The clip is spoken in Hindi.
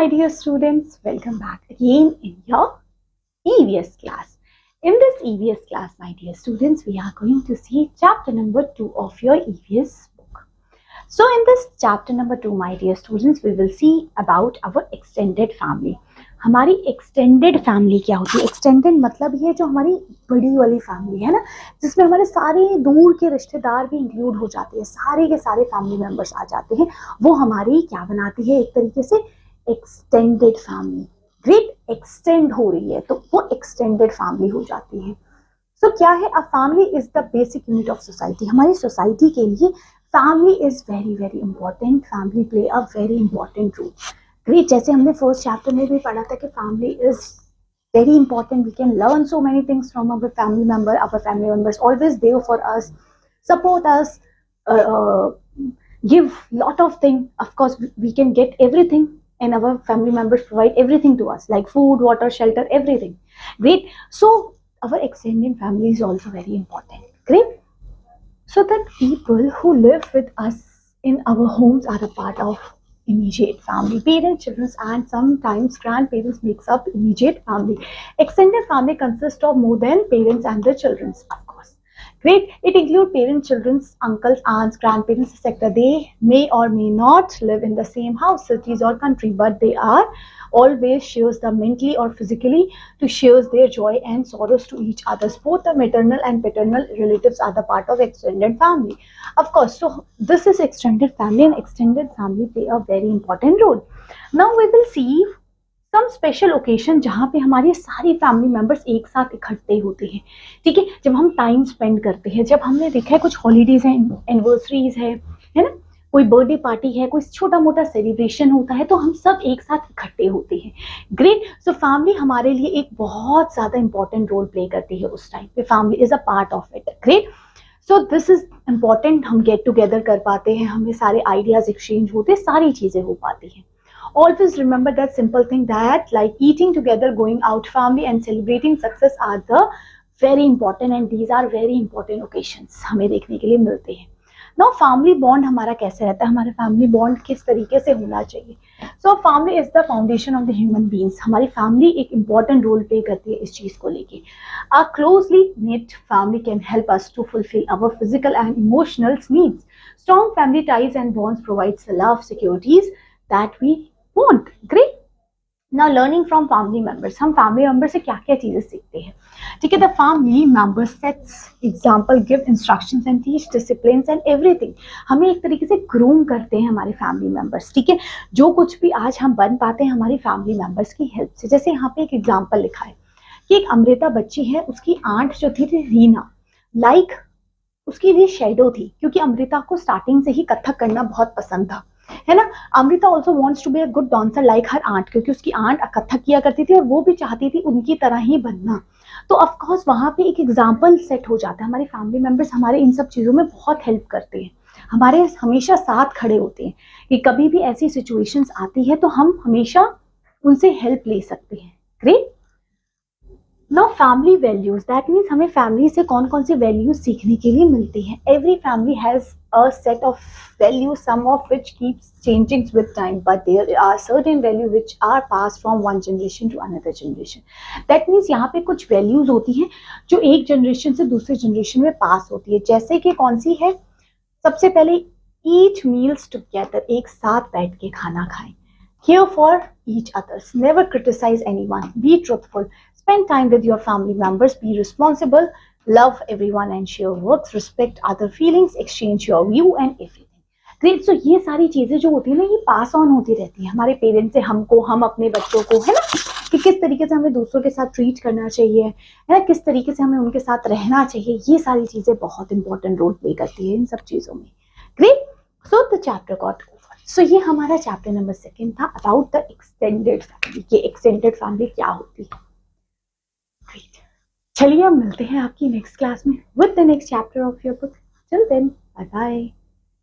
my dear students, welcome back again in your EVS class. In this EVS class, my dear students, we are going to see chapter number 2 of your EVS book. So in this chapter number 2, my dear students, we will see about our extended family. हमारी एक्सटेंडेड फैमिली क्या होती है? एक्सटेंडेड मतलब ये जो हमारी बड़ी वाली फैमिली है ना, जिसमें हमारे सारे दूर के रिश्तेदार भी इंक्लूड हो जाते हैं, सारे के सारे फैमिली मेंबर्स आ जाते हैं, वो हमारी क्या बनाती है? एक तरीके से एक्सटेंडेड फैमिली। ग्रेट, एक्सटेंड हो रही है तो वो एक्सटेंडेड फैमिली हो जाती है। सो क्या है? A family is the basic unit of society. हमारी सोसाइटी के लिए family is very very important. Family play a very important role. Great, जैसे हमने फर्स्ट चैप्टर में भी पढ़ा था कि family is very important. We can learn so many things from our family member. Our family members always there for us, support us, give lot of things. Of course, we can get everything, and our family members provide everything to us, like food, water, shelter, everything. Great. So our extended family is also very important. Great. So the people who live with us in our homes are a part of immediate family. Parents, children, and sometimes grandparents makes up immediate family. Extended family consists of more than parents and their children, of course. Great. It includes parents, children, uncles, aunts, grandparents, etc. They may or may not live in the same house, cities, or country, but they are always shares them mentally or physically to share their joy and sorrows to each other. Both the maternal and paternal relatives are the part of extended family. Of course, so this is extended family, and extended family play a very important role. Now we will see some special occasion जहाँ पे हमारी सारी फैमिली मेंबर्स एक साथ इकट्ठे होते हैं। ठीक है, जब हम टाइम स्पेंड करते हैं, जब हमने देखा है कुछ हॉलीडेज हैं, एनिवर्सरीज है ना, कोई बर्थडे पार्टी है, कोई छोटा मोटा सेलिब्रेशन होता है, तो हम सब एक साथ इकट्ठे होते हैं। ग्रेट। सो फैमिली हमारे लिए एक बहुत ज्यादा इंपॉर्टेंट रोल प्ले करती है उस टाइम पे। Family is a part of it. Great. So this is important. हम गेट टुगेदर कर पाते हैं, हमें सारे आइडियाज एक्सचेंज होते हैं, सारी चीजें हो पाती हैं। Always remember that simple thing that like eating together, going out family, and celebrating success are the very important, and these are very important occasions हमें देखने के लिए मिलते हैं। Now family bond हमारा कैसे रहता है? हमारा family bond किस तरीके से होना चाहिए? So family is the foundation of the human beings. हमारी family एक important role play करती है इस चीज को लेके। A closely knit family can help us to fulfill our physical and emotional needs. Strong family ties and bonds provides the love, securities that we want. Great. Now learning from family members. हम family members से क्या क्या चीजें सीखते हैं? ठीक है, the family members sets example, give instructions and teach disciplines and everything. हमें एक तरीके से ग्रूम करते हैं हमारे फैमिली मेंबर्स। ठीक है, जो कुछ भी आज हम बन पाते हैं हमारी फैमिली मेंबर्स की हेल्प से। जैसे यहाँ पे एक एग्जाम्पल लिखा है कि एक अमृता बच्ची है, उसकी आंट जो थी रीना, लाइक उसकी भी शेडो थी, क्योंकि अमृता को स्टार्टिंग से ही कथक करना बहुत पसंद था, है ना। Amrita also wants to be a good dancer like her aunt, क्योंकि उसकी आंट कथक किया करती थी और वो भी चाहती थी उनकी तरह ही बनना। तो ऑफकोर्स वहां पे एक एग्जाम्पल सेट हो जाता है। हमारे फैमिली मेंबर्स हमारे इन सब चीजों में बहुत हेल्प करते हैं, हमारे हमेशा साथ खड़े होते हैं कि कभी भी ऐसी सिचुएशंस आती है तो हम हमेशा उनसे हेल्प ले सकते हैं। Great. Now family values, that means हमें फैमिली से कौन कौन सी वैल्यूज सीखने के लिए मिलती हैं। Every family has a set of values, some of which keeps changing with time, but there are certain values which are passed from one generation to another generation. That means यहाँ पे कुछ values होती हैं जो एक generation से दूसरे generation में pass होती है। जैसे कि कौन सी है? सबसे पहले eat meals together, एक साथ बैठ के खाना खाएं। Care for each others, never criticize anyone, be truthful, spend time with your family members, be responsible, love everyone and share works, respect other feelings, exchange your view and everything. Great. So ये सारी चीजें जो होती है ना, ये पास ऑन होती रहती है हमारे पेरेंट्स से हमको, हम अपने बच्चों को, है ना, कि किस तरीके से हमें दूसरों के साथ ट्रीट करना चाहिए, है ना, किस तरीके से हमें उनके साथ रहना चाहिए। ये सारी चीजें बहुत इंपॉर्टेंट रोल प्ले करती है इन सब चीजों में। Great. So the chapter got over. So ये हमारा चैप्टर नंबर 2 था अबाउट द एक्सटेंडेड फैमिली, कि एक्सटेंडेड फैमिली क्या होती है। ग्रेट। चलिए अब मिलते हैं आपकी नेक्स्ट क्लास में with the next chapter of your book. Till then, bye bye.